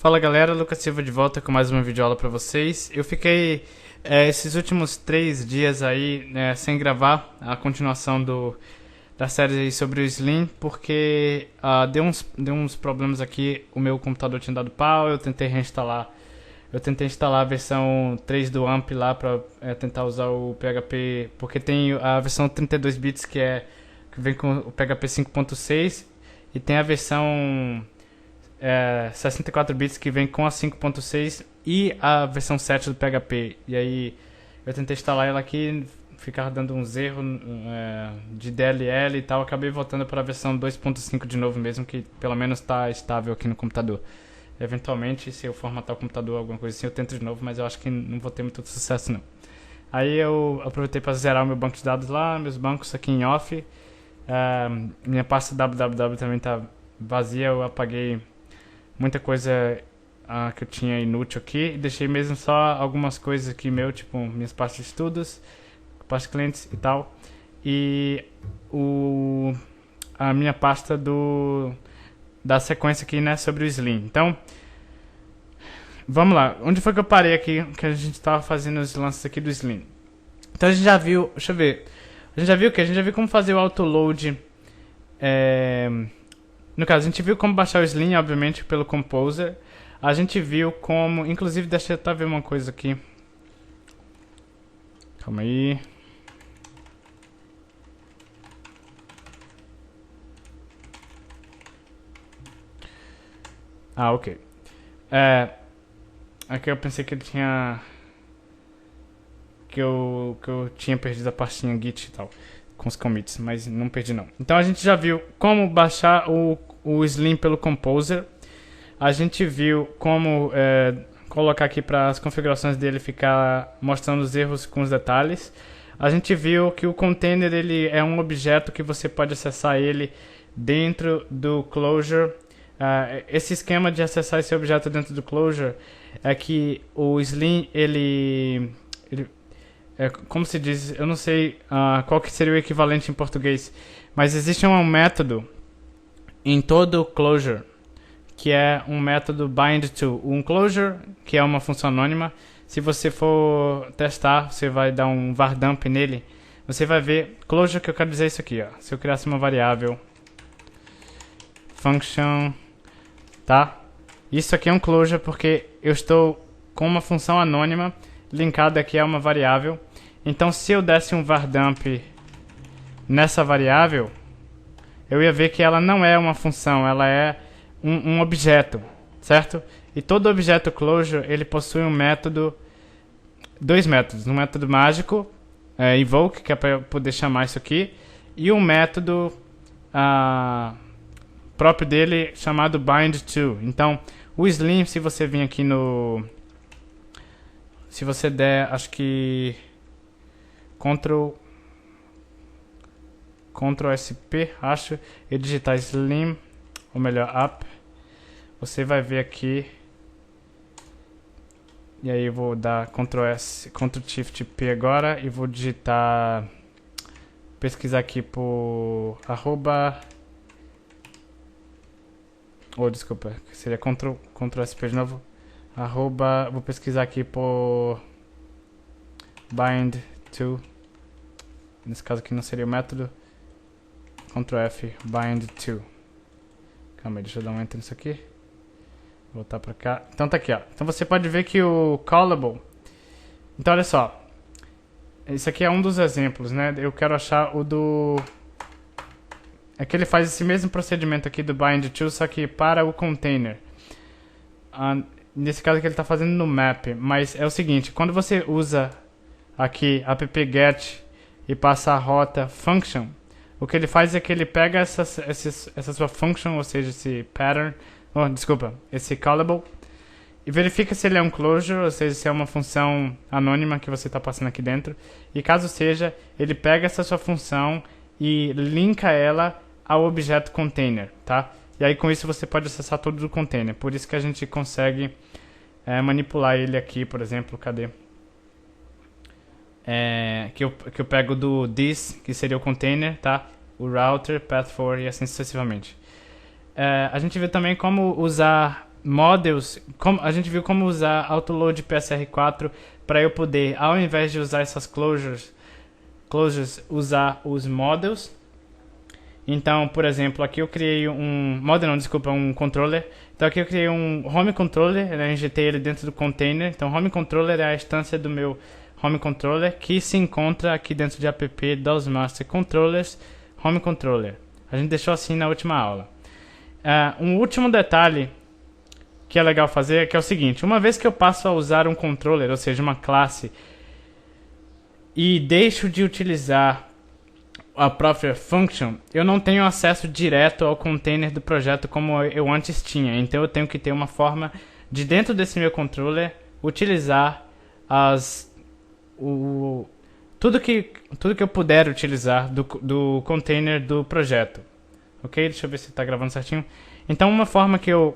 Fala galera, Lucas Silva de volta com mais uma videoaula para vocês. Eu fiquei esses últimos 3 dias aí sem gravar a continuação da série sobre o Slim, porque deu uns problemas aqui, o meu computador tinha dado pau, eu tentei instalar a versão 3 do AMP lá para tentar usar o PHP, porque tem a versão 32 bits que vem com o PHP 5.6 e tem a versão 64 bits que vem com a 5.6 e a versão 7 do PHP. E aí eu tentei instalar ela aqui, ficava dando uns erros de DLL e tal, acabei voltando para a versão 2.5 de novo mesmo, que pelo menos está estável aqui no computador. Eventualmente, se eu formatar o computador, alguma coisa assim, eu tento de novo, mas eu acho que não vou ter muito sucesso não. Aí eu aproveitei para zerar o meu banco de dados lá, meus bancos aqui em off. Minha pasta www também está vazia, eu apaguei muita coisa que eu tinha inútil aqui, deixei mesmo só algumas coisas aqui tipo minhas pastas de estudos, pasta de clientes e tal, e a minha pasta da sequência aqui, né, sobre o Slim. Então, vamos lá, onde foi que eu parei aqui, que a gente estava fazendo os lances aqui do Slim. Então a gente já viu, deixa eu ver, a gente já viu o que? A gente já viu como fazer o autoload, no caso, a gente viu como baixar o Slim, obviamente, pelo Composer. A gente viu como... Inclusive, deixa eu até ver uma coisa aqui. Calma aí. Ok. Aqui eu pensei que ele tinha... Que eu tinha perdido a pastinha Git e tal, com os commits, mas não perdi não. Então a gente já viu como baixar o Slim pelo Composer. A gente viu como colocar aqui para as configurações dele ficar mostrando os erros com os detalhes. A gente viu que o container ele é um objeto que você pode acessar ele dentro do Clojure. Esse esquema de acessar esse objeto dentro do Clojure é que o Slim como se diz, eu não sei qual que seria o equivalente em português, mas existe um método em todo o Clojure, que é um método bind_to. Um Clojure, que é uma função anônima, se você for testar, você vai dar um var dump nele, você vai ver, Clojure, que eu quero dizer isso aqui, ó. Se eu criasse uma variável, function, tá? Isso aqui é um Clojure porque eu estou com uma função anônima linkada aqui a uma variável. Então, se eu desse um var dump nessa variável, eu ia ver que ela não é uma função, ela é um objeto, certo? E todo objeto Clojure, ele possui dois métodos. Um método mágico, evoke, que é para eu poder chamar isso aqui, e um método próprio dele chamado bind_to. Então, o Slim, se você vir aqui se você der, acho que Ctrl SP, acho, e digitar Slim, ou melhor, up, você vai ver aqui, e aí eu vou dar Ctrl S, Ctrl Shift P agora, e vou digitar, pesquisar aqui por desculpa, seria Ctrl SP de novo, vou pesquisar aqui por bind_to, nesse caso aqui não seria o método, Ctrl F, bind_to. Calma aí, deixa eu dar um enter nisso aqui, voltar pra cá, então tá aqui ó, então você pode ver que o callable, então olha só, esse aqui é um dos exemplos, né, eu quero achar é que ele faz esse mesmo procedimento aqui do bind_to, só que para o container. Nesse caso aqui ele está fazendo no map, mas é o seguinte, quando você usa aqui app-get e passa a rota function, o que ele faz é que ele pega essa sua function, ou seja, esse pattern, esse callable, e verifica se ele é um closure, ou seja, se é uma função anônima que você está passando aqui dentro, e caso seja, ele pega essa sua função e linka ela ao objeto container, tá? E aí com isso você pode acessar todo o container. Por isso que a gente consegue manipular ele aqui, por exemplo, cadê? Que eu pego do this, que seria o container, tá? O router, path for e assim sucessivamente. A gente vê também como usar models, a gente viu como usar autoload PSR4 para eu poder, ao invés de usar essas closures, usar os models. Então, por exemplo, aqui eu criei um controller. Então aqui eu criei um home controller, né, injetei ele dentro do container. Então home controller é a instância do meu home controller que se encontra aqui dentro de app dos master controllers home controller. A gente deixou assim na última aula. Um último detalhe que é legal fazer é que é o seguinte: uma vez que eu passo a usar um controller, ou seja, uma classe, e deixo de utilizar a própria function, eu não tenho acesso direto ao container do projeto como eu antes tinha. Então eu tenho que ter uma forma de, dentro desse meu controller, utilizar tudo que eu puder utilizar do container do projeto. Ok? Deixa eu ver se está gravando certinho. Então uma forma que eu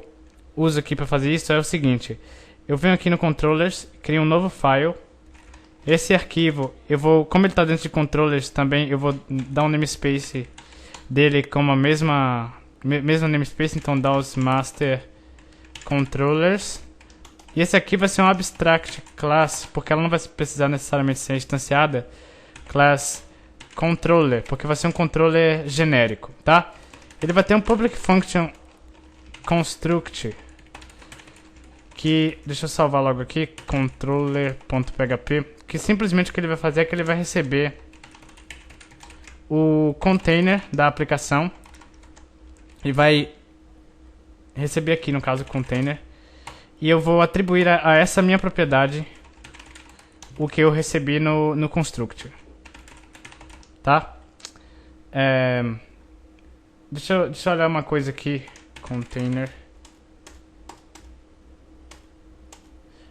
uso aqui para fazer isso é o seguinte: eu venho aqui no controllers, crio um novo file. Esse arquivo, como ele está dentro de controllers também, eu vou dar um namespace dele com a mesma namespace, então DAOs master controllers. E esse aqui vai ser um abstract class, porque ela não vai precisar necessariamente ser instanciada, class controller, porque vai ser um controller genérico, tá? Ele vai ter um public function construct, que, deixa eu salvar logo aqui, controller.php, que simplesmente o que ele vai fazer é que ele vai receber o container da aplicação e vai receber aqui, no caso, o container, e eu vou atribuir a essa minha propriedade o que eu recebi no constructor, tá? Deixa eu olhar uma coisa aqui, container.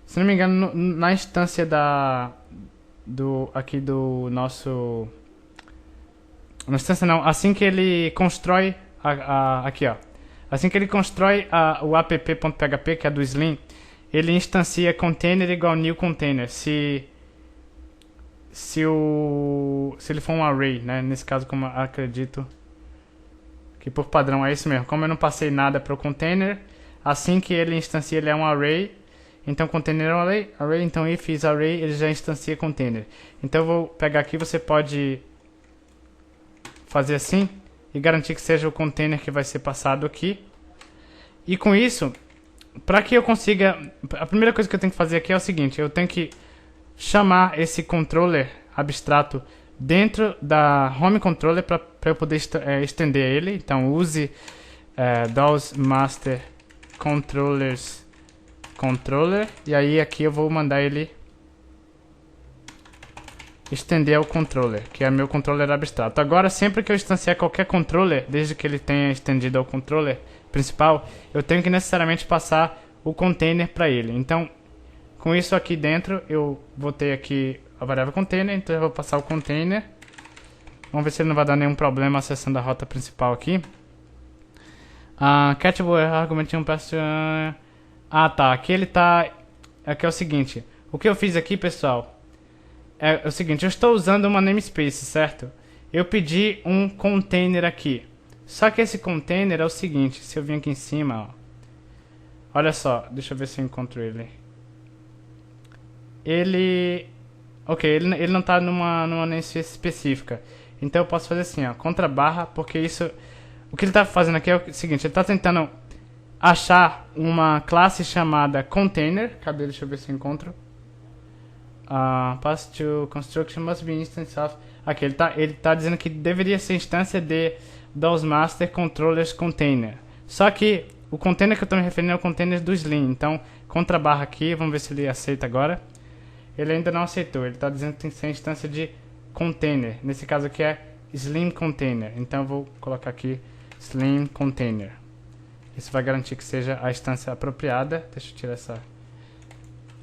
Se não me engano, na instância aqui do nosso... Na instância não, assim que ele constrói aqui, ó. Assim que ele constrói o app.php, que é do Slim, ele instancia container igual new container. Se ele for um array, né? Nesse caso, como eu acredito que por padrão é isso mesmo. Como eu não passei nada para o container, assim que ele instancia, ele é um array. Então container é um array, então if is array, ele já instancia container. Então eu vou pegar aqui, você pode fazer assim e garantir que seja o container que vai ser passado aqui. E com isso, para que eu consiga, a primeira coisa que eu tenho que fazer aqui é o seguinte: eu tenho que chamar esse controller abstrato dentro da home controller para eu poder estender ele. Então use DAOs master controllers controller, e aí aqui eu vou mandar ele estender ao controller, que é meu controller abstrato. Agora, sempre que eu instanciar qualquer controller, desde que ele tenha estendido ao controller principal, eu tenho que necessariamente passar o container para ele. Então, com isso aqui dentro, eu vou ter aqui a variável container, então eu vou passar o container. Vamos ver se ele não vai dar nenhum problema acessando a rota principal aqui. Catchable argument pass. Tá. Aqui ele tá... Aqui é o seguinte. O que eu fiz aqui, pessoal, é o seguinte. Eu estou usando uma namespace, certo? Eu pedi um container aqui. Só que esse container é o seguinte. Se eu vir aqui em cima, ó. Olha só. Deixa eu ver se eu encontro ele. Ok, ele não tá numa namespace específica. Então eu posso fazer assim, ó. Contra barra, porque isso... O que ele tá fazendo aqui é o seguinte. Ele tá tentando achar uma classe chamada container. Cadê? Deixa eu ver se eu encontro. Pass to construction must be instance of... Aqui, ele tá dizendo que deveria ser instância de DAOs master controllers container. Só que o container que eu tô me referindo é o container do Slim. Então, contra barra aqui, vamos ver se ele aceita agora. Ele ainda não aceitou. Ele tá dizendo que tem que ser instância de container. Nesse caso aqui é Slim container. Então eu vou colocar aqui Slim container. Isso vai garantir que seja a instância apropriada. Deixa eu tirar essa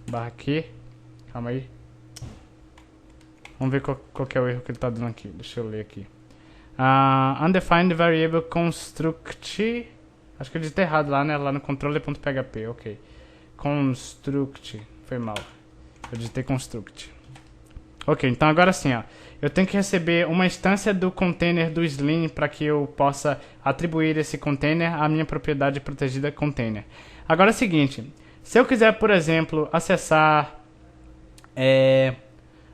barra aqui. Calma aí. Vamos ver qual que é o erro que ele está dando aqui. Deixa eu ler aqui. Undefined variable construct. Acho que eu digitei errado lá, né? Lá no controller.php. Ok. Construct. Foi mal. Eu digitei construct. Ok, então agora sim, ó. Eu tenho que receber uma instância do container do Slim para que eu possa atribuir esse container à minha propriedade protegida container. Agora é o seguinte, se eu quiser, por exemplo, acessar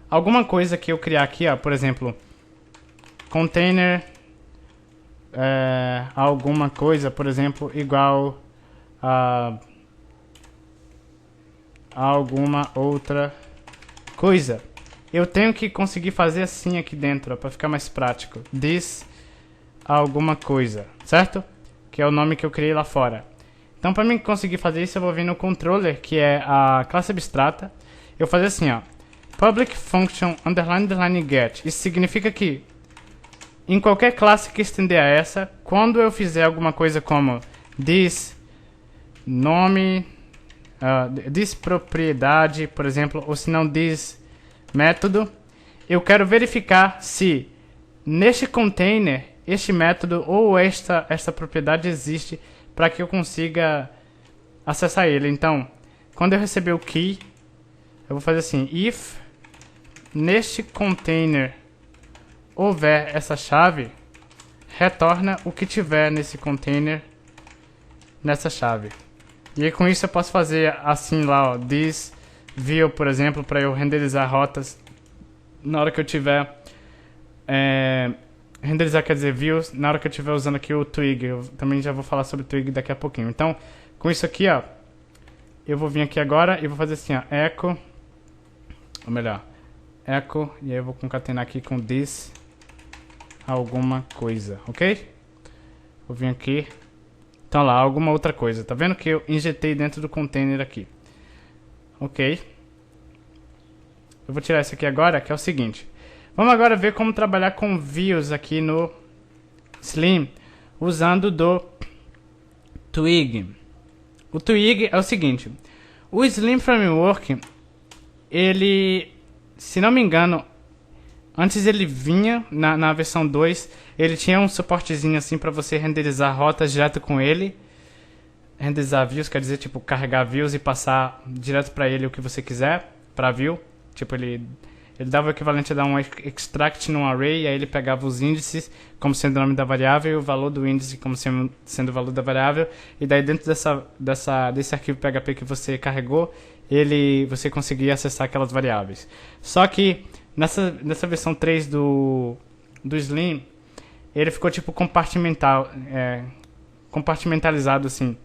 alguma coisa que eu criar aqui, ó, por exemplo, container alguma coisa, por exemplo, igual a alguma outra coisa. Eu tenho que conseguir fazer assim aqui dentro, para ficar mais prático. This alguma coisa, certo? Que é o nome que eu criei lá fora. Então, para mim conseguir fazer isso, eu vou vir no controller, que é a classe abstrata. Eu vou fazer assim, ó, public function underline underline get. Isso significa que em qualquer classe que estender a essa, quando eu fizer alguma coisa como this nome, this propriedade, por exemplo, ou se não this método, eu quero verificar se neste container este método ou esta propriedade existe para que eu consiga acessar ele. Então, quando eu receber o key, eu vou fazer assim, if neste container houver essa chave, retorna o que tiver nesse container nessa chave. E aí, com isso eu posso fazer assim lá, ó, this view, por exemplo, para eu renderizar rotas na hora que eu tiver renderizar, quer dizer, views, na hora que eu estiver usando aqui o twig. Eu também já vou falar sobre o twig daqui a pouquinho. Então, com isso aqui, ó, eu vou vir aqui agora e vou fazer assim, ó, echo, ou melhor, echo, e aí eu vou concatenar aqui com this alguma coisa, ok? Vou vir aqui, então lá, alguma outra coisa. Tá vendo que eu injetei dentro do container aqui? Ok. Eu vou tirar isso aqui agora, que é o seguinte. Vamos agora ver como trabalhar com views aqui no Slim, usando do Twig. O Twig é o seguinte, o Slim Framework, ele, se não me engano, antes ele vinha, na versão 2, ele tinha um suportezinho assim para você renderizar rotas direto com ele. Renderizar views, quer dizer, tipo, carregar views e passar direto para ele o que você quiser, para view. Tipo, ele dava o equivalente a dar um extract num array, e aí ele pegava os índices como sendo o nome da variável e o valor do índice como sendo o valor da variável, e daí dentro desse arquivo PHP que você carregou, você conseguia acessar aquelas variáveis. Só que nessa versão 3 do Slim, ele ficou tipo compartimentalizado assim.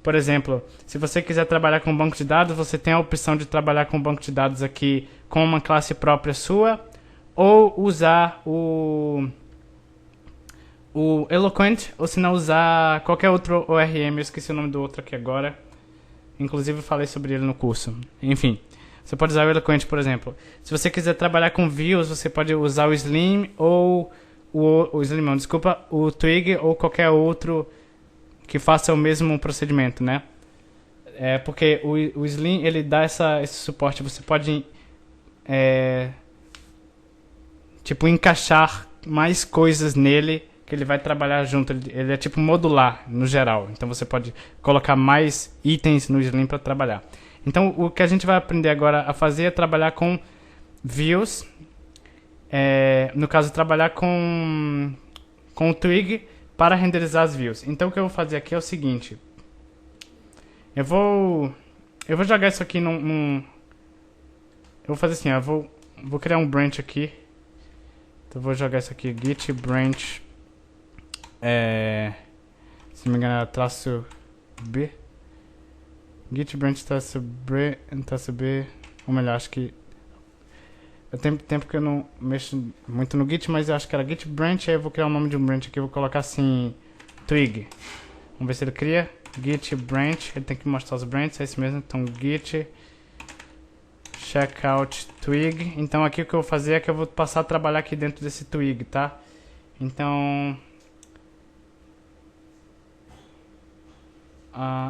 Por exemplo, se você quiser trabalhar com banco de dados, você tem a opção de trabalhar com banco de dados aqui com uma classe própria sua, ou usar o Eloquent, ou se não usar qualquer outro ORM. Eu esqueci o nome do outro aqui agora. Inclusive eu falei sobre ele no curso. Enfim, você pode usar o Eloquent, por exemplo. Se você quiser trabalhar com views, você pode usar o Slim ou o Slim, não, desculpa, o Twig ou qualquer outro que faça o mesmo procedimento, né? Porque o Slim, ele dá esse suporte. Você pode tipo, encaixar mais coisas nele, que ele vai trabalhar junto. Ele é tipo modular no geral, então você pode colocar mais itens no Slim para trabalhar. Então o que a gente vai aprender agora a fazer é trabalhar com views, no caso trabalhar com o Twig para renderizar as views. Então o que eu vou fazer aqui é o seguinte, eu vou jogar isso aqui eu vou fazer assim, eu vou criar um branch aqui. Então eu vou jogar isso aqui, git branch, se não me engano é traço B, git branch traço B, ou melhor, acho que eu tenho tempo que eu não mexo muito no git, mas eu acho que era git branch. Aí eu vou criar o nome de um branch aqui, eu vou colocar assim, twig. Vamos ver se ele cria, git branch, ele tem que mostrar os branches, é isso mesmo, então git checkout twig. Então aqui o que eu vou fazer é que eu vou passar a trabalhar aqui dentro desse twig, tá? Então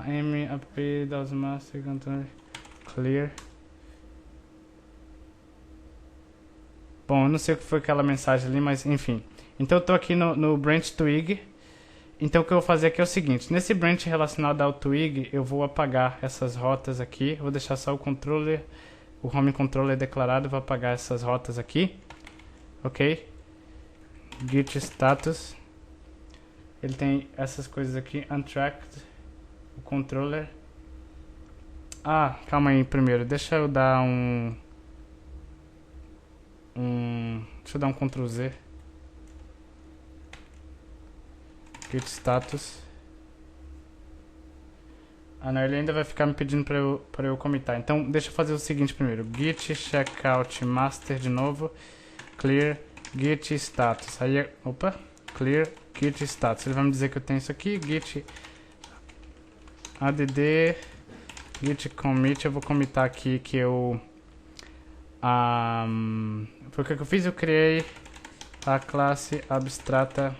m app das master clear. Bom, eu não sei o que foi aquela mensagem ali, mas enfim. Então eu tô aqui no branch twig. Então o que eu vou fazer aqui é o seguinte, nesse branch relacionado ao twig, eu vou apagar essas rotas aqui, vou deixar só o controller, o home controller declarado, vou apagar essas rotas aqui, ok? Git status, ele tem essas coisas aqui, untracked, o controller, Ah, calma aí primeiro. Deixa eu dar deixa eu dar um Ctrl Z. Git status. Ah, não, ele ainda vai ficar me pedindo pra eu commitar. Então, deixa eu fazer o seguinte primeiro. Git checkout master de novo. Clear git status. Aí, opa, clear git status. Ele vai me dizer que eu tenho isso aqui. Git add git commit. Eu vou commitar aqui que eu... foi o que eu fiz? Eu criei a classe abstrata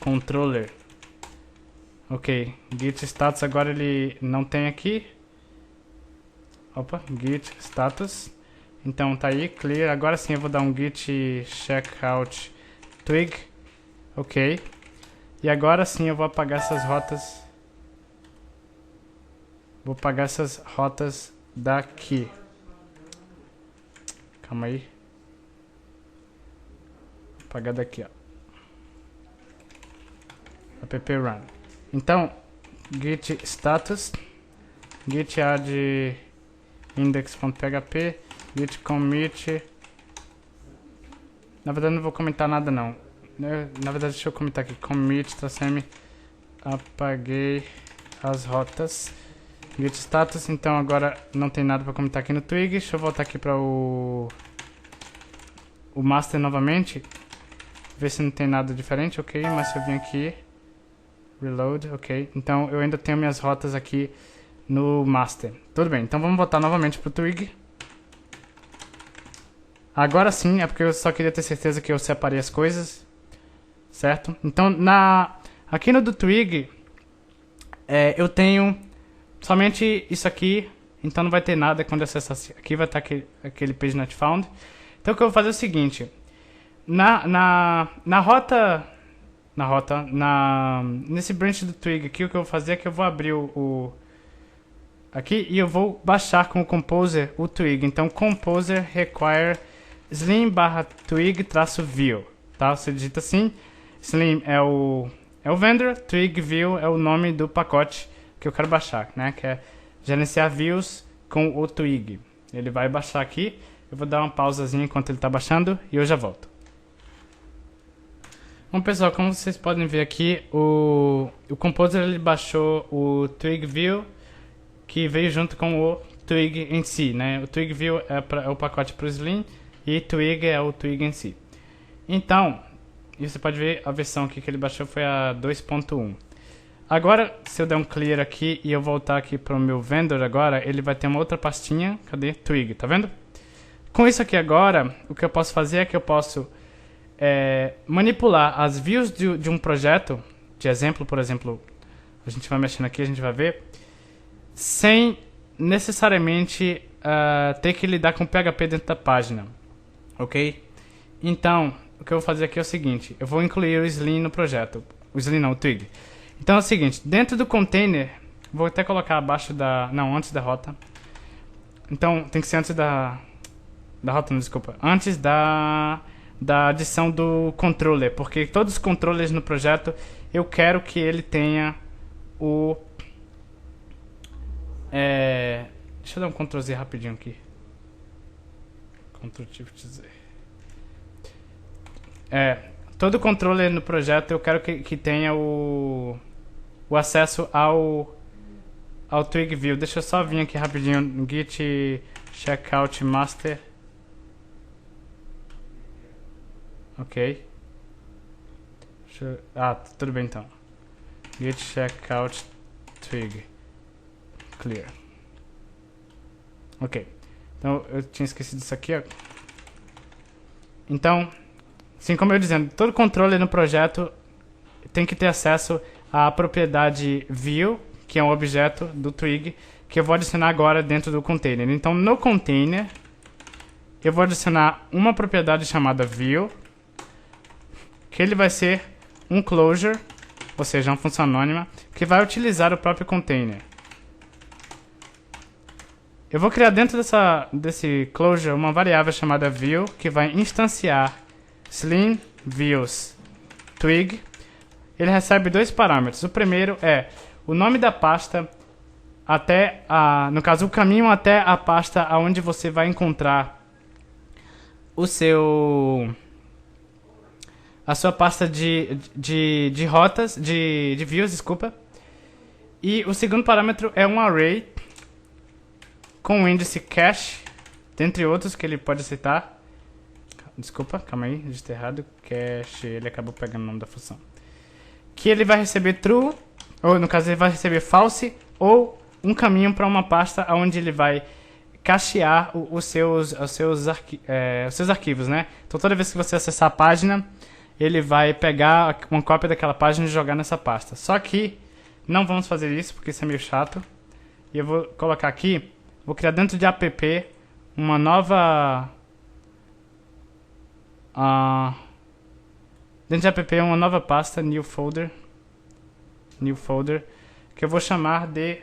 controller. Ok, git status agora ele não tem aqui. Opa, git status. Então tá aí, clear. Agora sim eu vou dar um git checkout twig. Ok. E agora sim eu vou apagar essas rotas. Vou apagar essas rotas daqui. Calma aí. Vou apagar daqui, ó. App run. Então, git status, git add index.php, git commit. Na verdade não vou comentar nada não. Na verdade deixa eu comentar aqui, commit -m, apaguei as rotas. Git status, então agora não tem nada para comentar aqui no twig. Deixa eu voltar aqui para o master novamente, ver se não tem nada diferente, ok, mas se eu vim aqui reload, ok. Então eu ainda tenho minhas rotas aqui no master. Tudo bem, então vamos voltar novamente pro twig. Agora sim, é porque eu só queria ter certeza que eu separei as coisas. Certo? Então aqui no do twig eu tenho somente isso aqui. Então não vai ter nada quando eu acessar aqui. Vai estar aquele page not found. Então o que eu vou fazer é o seguinte. Nesse branch do twig aqui, o que eu vou fazer é que eu vou abrir aqui e eu vou baixar com o composer o twig. Então composer require slim/twig-view, tá? Você digita assim, slim é o vendor, twig view é o nome do pacote que eu quero baixar, né? Que é gerenciar views com o twig. Ele vai baixar aqui, eu vou dar uma pausazinha enquanto ele está baixando e eu já volto. Bom pessoal, como vocês podem ver aqui, o Composer ele baixou o Twig View, que veio junto com o Twig em si, né? O Twig View é o pacote para o Slim e Twig é o Twig em si. Então, você pode ver a versão aqui que ele baixou foi a 2.1. Agora, se eu der um clear aqui e eu voltar aqui para o meu vendor agora, ele vai ter uma outra pastinha, cadê? Twig, tá vendo? Com isso aqui agora, o que eu posso fazer é que eu posso manipular as views de um projeto, de exemplo, por exemplo, a gente vai mexendo aqui, a gente vai ver, sem necessariamente ter que lidar com PHP dentro da página, ok? Então, o que eu vou fazer aqui é o seguinte, eu vou incluir o Slim no projeto, o Slim não, o Twig. Então é o seguinte, dentro do container, vou até colocar abaixo antes da rota, então tem que ser antes da rota, não, desculpa, antes da adição do controller, porque todos os controllers no projeto eu quero que ele tenha o deixa eu dar um Ctrl Z rapidinho aqui, Ctrl Shift Z. Todo controller no projeto eu quero que tenha o acesso ao Twig View. Deixa eu só vir aqui rapidinho no git checkout master. Ok. Tudo bem então. Git checkout twig clear. Ok. Então eu tinha esquecido disso aqui, ó. Então, assim como eu dizendo, todo controle no projeto tem que ter acesso à propriedade view, que é um objeto do twig, que eu vou adicionar agora dentro do container. Então no container eu vou adicionar uma propriedade chamada view, que ele vai ser um closure, ou seja, uma função anônima, que vai utilizar o próprio container. Eu vou criar dentro desse closure uma variável chamada view, que vai instanciar slim views twig. Ele recebe dois parâmetros. O primeiro é o nome da pasta até no caso, o caminho até a pasta onde você vai encontrar a sua pasta de rotas, de views, desculpa. E o segundo parâmetro é um array com o índice cache, dentre outros que ele pode aceitar. Desculpa, calma aí, digitei errado. Cache, ele acabou pegando o nome da função. Que ele vai receber true, ou no caso ele vai receber false, ou um caminho para uma pasta onde ele vai cachear os seus arquivos, né? Então toda vez que você acessar a página, ele vai pegar uma cópia daquela página e jogar nessa pasta. Só que não vamos fazer isso, porque isso é meio chato. E eu vou colocar aqui, vou criar dentro de app uma nova... dentro de app uma nova pasta, new folder, que eu vou chamar de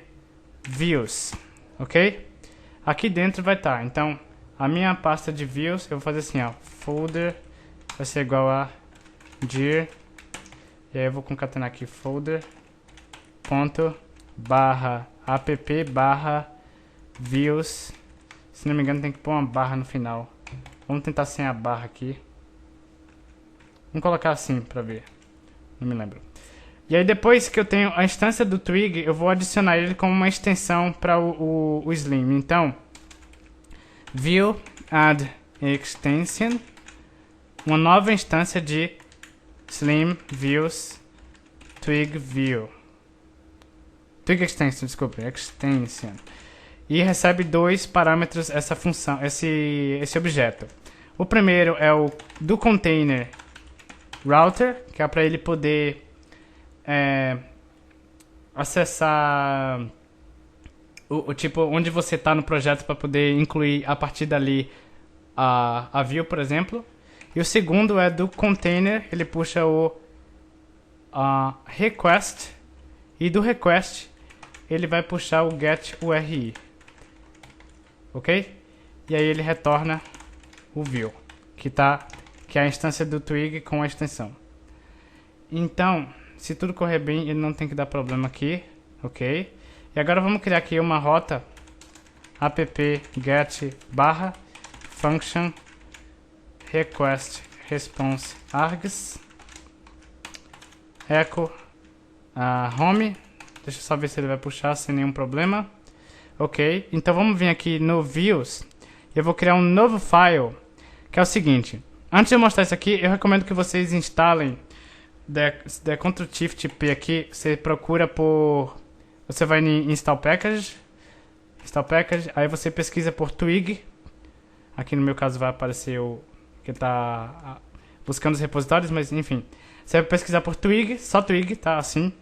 views, ok? Aqui dentro vai estar, então, a minha pasta de views, eu vou fazer assim, ó, folder vai ser igual a dir, e aí eu vou concatenar aqui folder ponto barra app barra views, se não me engano tem que pôr uma barra no final. Vamos tentar sem a barra aqui. Vamos colocar assim pra ver. Não me lembro. E aí depois que eu tenho a instância do Twig, eu vou adicionar ele como uma extensão para o Slim. Então, view add extension, uma nova instância de Slim views Twig view. Twig extension, desculpe, extension. E recebe dois parâmetros essa função, esse objeto. O primeiro é o do container router, que é para ele poder acessar o tipo onde você está no projeto para poder incluir a partir dali a view, por exemplo. E o segundo é do container, ele puxa o request, e do request ele vai puxar o get URI. Ok? E aí ele retorna o view, que é a instância do Twig com a extensão. Então, se tudo correr bem, ele não tem que dar problema aqui, ok? E agora vamos criar aqui uma rota app get barra function request response args echo home. Deixa eu só ver se ele vai puxar sem nenhum problema. Ok, então vamos vir aqui no views. Eu vou criar um novo file, que é o seguinte. Antes de eu mostrar isso aqui, eu recomendo que vocês instalem der Ctrl Shift P aqui. Você procura por... Você vai em install package, aí você pesquisa por Twig. Aqui no meu caso vai aparecer o que está buscando os repositórios, mas enfim. Você vai pesquisar por Twig, só Twig, tá assim.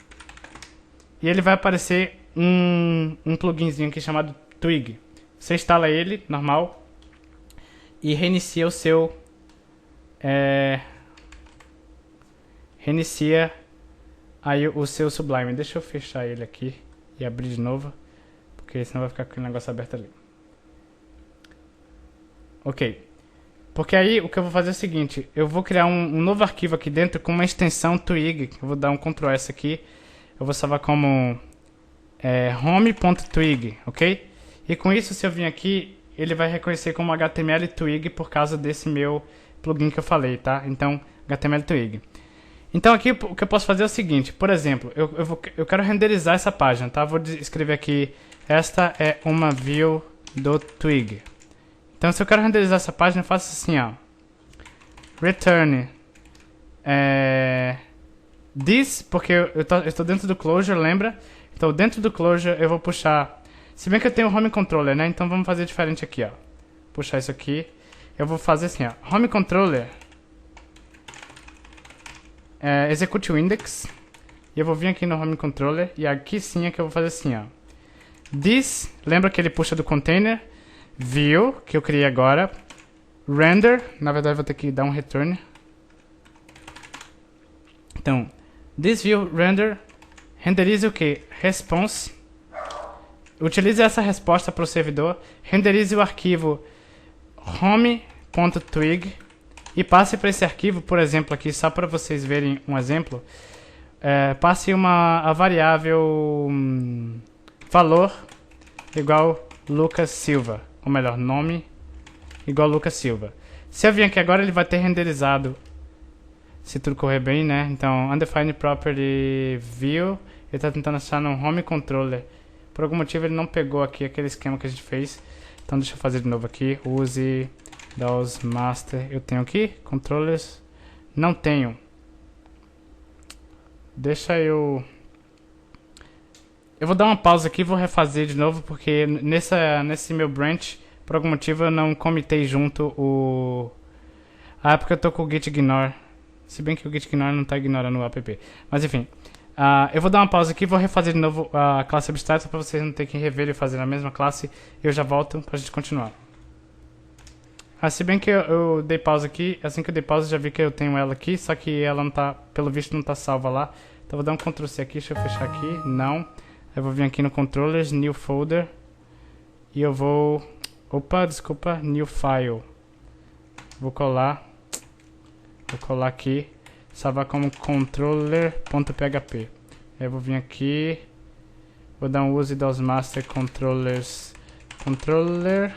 E ele vai aparecer um pluginzinho aqui chamado Twig. Você instala ele, normal, e reinicia o seu... reinicia aí o seu Sublime. Deixa eu fechar ele aqui e abrir de novo, porque senão vai ficar com aquele negócio aberto ali. Ok. Porque aí o que eu vou fazer é o seguinte, eu vou criar um novo arquivo aqui dentro com uma extensão Twig. Eu vou dar um Ctrl S aqui. Eu vou salvar como home.twig, ok? E com isso, se eu vir aqui, ele vai reconhecer como HTML Twig por causa desse meu plugin que eu falei, tá? Então, HTML Twig. Então aqui o que eu posso fazer é o seguinte, por exemplo, eu quero renderizar essa página, tá? Vou escrever aqui, esta é uma view do Twig. Então se eu quero renderizar essa página, eu faço assim, ó. Return this, porque eu tô dentro do Clojure, lembra? Então dentro do Clojure eu vou puxar, se bem que eu tenho o Home Controller, né? Então vamos fazer diferente aqui, ó. Puxar isso aqui, eu vou fazer assim, ó. Home Controller, execute o index, e eu vou vir aqui no Home Controller, e aqui sim é que eu vou fazer assim, ó. This, lembra que ele puxa do container, view, que eu criei agora, render, na verdade eu vou ter que dar um return. Então, this view render, renderize o que? Response. Utilize essa resposta para o servidor, renderize o arquivo home.twig e passe para esse arquivo, por exemplo, aqui, só para vocês verem um exemplo, passe a variável valor igual Lucas Silva. Ou melhor, nome igual Lucas Silva. Se eu vir aqui agora, ele vai ter renderizado, se tudo correr bem, né? Então, undefined property view, ele tá tentando achar no home controller. Por algum motivo ele não pegou aqui aquele esquema que a gente fez. Então deixa eu fazer de novo aqui. Use DAOs master. Eu tenho aqui controllers. Não tenho. Deixa eu vou dar uma pausa aqui e vou refazer de novo, porque nesse meu branch, por algum motivo eu não comitei junto o... Ah, porque eu tô com o git ignore. Se bem que o git ignore não tá ignorando o app. Mas enfim, eu vou dar uma pausa aqui e vou refazer de novo a classe abstrata para vocês não terem que rever e fazer a mesma classe. Eu já volto pra gente continuar. Se bem que eu dei pausa aqui, assim que eu dei pausa já vi que eu tenho ela aqui, só que ela não tá, pelo visto não tá salva lá. Então vou dar um Ctrl C aqui, deixa eu fechar aqui, não. Eu vou vir aqui no Controllers, New Folder, e eu vou... Opa, desculpa, New File. Vou colar aqui, salvar como controller.php. Eu vou vir aqui, vou dar um use dos master controllers controller.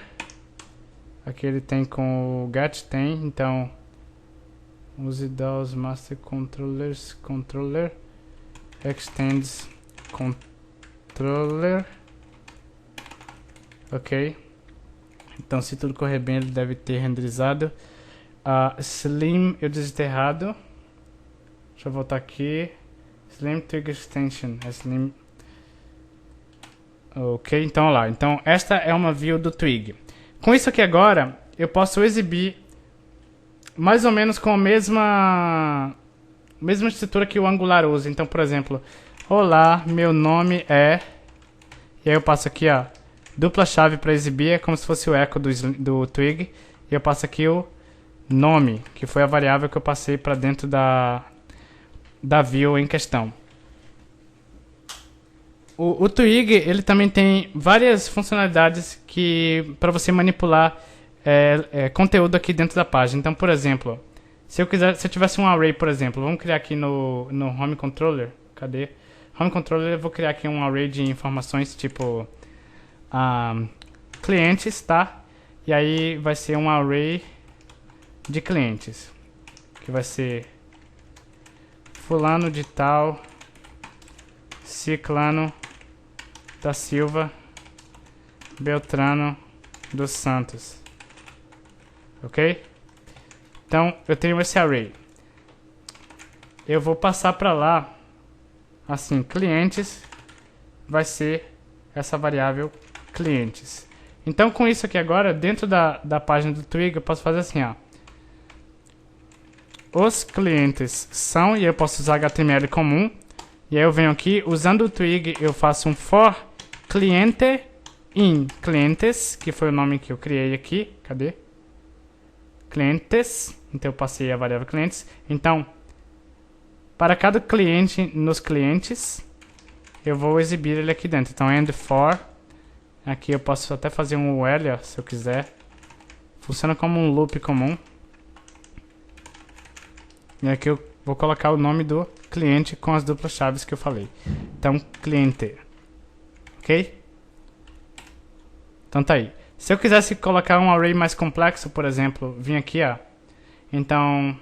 Aqui ele tem com o get, tem, então use dos master controllers controller extends controller. Ok, então se tudo correr bem ele deve ter renderizado. Slim eu digitei errado. Deixa eu voltar aqui. Slim Twig Extension. Slim. Ok, então olha lá. Então esta é uma view do Twig. Com isso aqui agora, eu posso exibir mais ou menos com a mesma estrutura que o Angular usa. Então, por exemplo, olá, meu nome é... E aí eu passo aqui, ó, dupla chave para exibir, é como se fosse o echo do Twig. E eu passo aqui o nome, que foi a variável que eu passei para dentro da view em questão. O Twig, ele também tem várias funcionalidades que para você manipular conteúdo aqui dentro da página. Então, por exemplo, se eu tivesse um array, por exemplo, vamos criar aqui no Home Controller. Cadê? Home Controller, eu vou criar aqui um array de informações tipo clientes, tá? E aí vai ser um array de clientes, que vai ser fulano de tal, ciclano da Silva, Beltrano dos Santos. Ok? Então eu tenho esse array. Eu vou passar para lá, assim, clientes vai ser essa variável clientes. Então com isso aqui agora, dentro da página do Twig, eu posso fazer assim, ó. Os clientes são, e eu posso usar HTML comum. E aí eu venho aqui, usando o Twig, eu faço um for cliente in clientes, que foi o nome que eu criei aqui. Cadê? Clientes. Então eu passei a variável clientes. Então, para cada cliente nos clientes, eu vou exibir ele aqui dentro. Então, end for. Aqui eu posso até fazer um UL, ó, se eu quiser. Funciona como um loop comum. E aqui eu vou colocar o nome do cliente com as duplas chaves que eu falei. Então, cliente. Ok? Então tá aí. Se eu quisesse colocar um array mais complexo, por exemplo, vim aqui, ó. Então,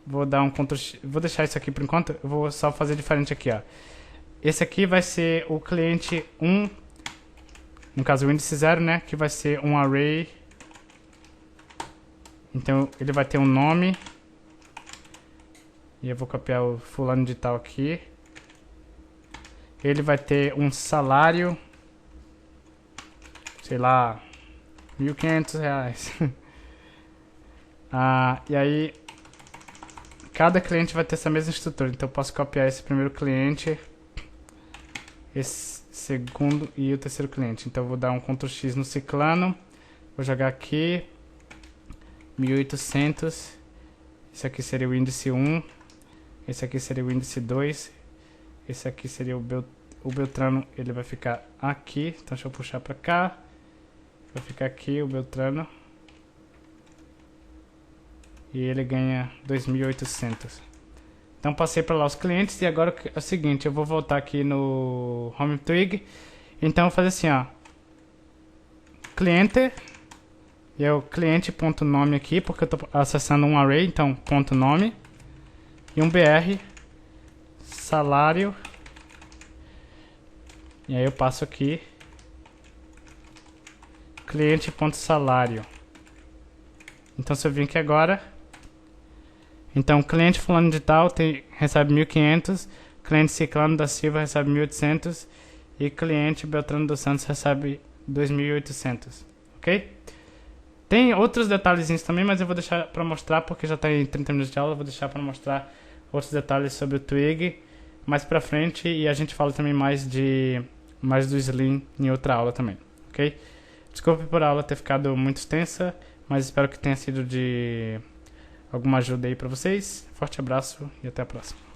vou dar um Ctrl X, vou deixar isso aqui por enquanto. Eu vou só fazer diferente aqui, ó. Esse aqui vai ser o cliente 1, no caso o índice 0, né? Que vai ser um array. Então, ele vai ter um nome. E eu vou copiar o fulano de tal aqui. Ele vai ter um salário, sei lá, R$1.500. E aí, cada cliente vai ter essa mesma estrutura. Então eu posso copiar esse primeiro cliente, esse segundo e o terceiro cliente. Então eu vou dar um Ctrl X no ciclano. Vou jogar aqui 1.800. Esse aqui seria o índice 1. Esse aqui seria o índice 2. Esse aqui seria o Beltrano. Ele vai ficar aqui. Então deixa eu puxar pra cá. Vai ficar aqui o Beltrano. E ele ganha 2.800. Então passei para lá os clientes. E agora é o seguinte. Eu vou voltar aqui no Home Twig. Então eu vou fazer assim, ó. Cliente. E é o cliente.nome aqui, porque eu estou acessando um array, então ponto nome. E um br salário. E aí eu passo aqui cliente.salário. Então se eu vir aqui agora, então cliente fulano de tal recebe 1.500, cliente Ciclano da Silva recebe 1.800 e cliente Beltrano dos Santos recebe 2.800, ok? Tem outros detalhezinhos também, mas eu vou deixar para mostrar porque já está em 30 minutos de aula, eu vou deixar para mostrar outros detalhes sobre o Twig mais pra frente, e a gente fala também mais do Slim em outra aula também, ok? Desculpe por a aula ter ficado muito extensa, mas espero que tenha sido de alguma ajuda aí pra vocês. Forte abraço e até a próxima.